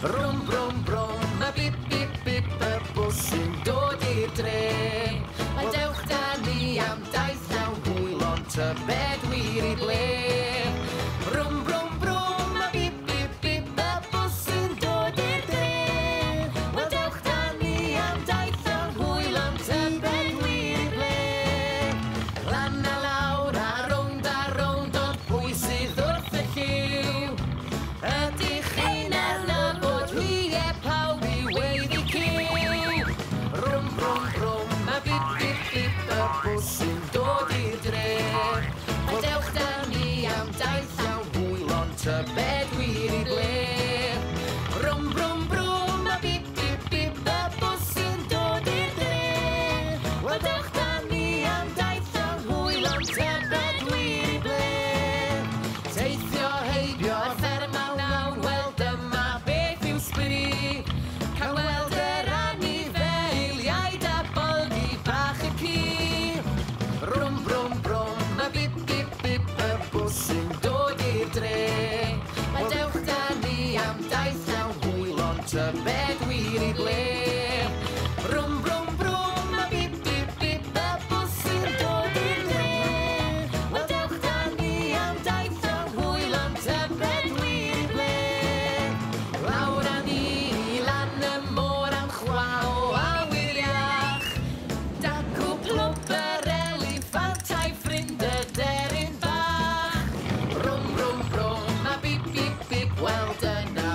Brum, brum, brum, a bip, bip, bip, y bws sy'n dod i'r dre. Mae dewch da ni am daith llawn hwyl, ond tybed wir i ble. Brum, brum, brum, a bip, bip, bip, y bws sy'n dod i'r dre. Mae dewch da ni am daith llawn hwyl, ond tybed wir i ble. Lan a lawr a rownd, ond pwy sydd wrth y lliw? Ydych chi'n adnabod hwi e pawb I weiddi cyw? Rwm, rwm, rwm, a bip, bip, bip, y bws sy'n dod i'r dre. Gwadewch da ni am daith llawn hwyl, ond tybed wir I ble. Rwm, rwm, rwm, a bip, bip, bip, y bws sy'n dod i'r dre. Gwadewch da ni am daith llawn hwyl, ond tybed wir I ble. Teithio heibio thermawn, wel dyma beth yw sbri. Cael weld yr anifeiliaid a bolgi bach y ci. Rwm, rwm, rwm, a bip, bip, bip, y bws sy'n dod i'r dre. Mae dewch da ni am daith llawn hwyl, ond tybed wir I ble. Rwm, rwm, rwm, a bip, bip, bip, y bws sy'n dod i'r dre. Wel dewch da ni am daith llawn hwyl, ond tybed wir I ble. Lawr â ni lan y môr am chwaw awyr iach. Dacw glwb yr eliffantau ffrind y deryn bach. Rwm, rwm, rwm, a bip, bip, bip, wel dyna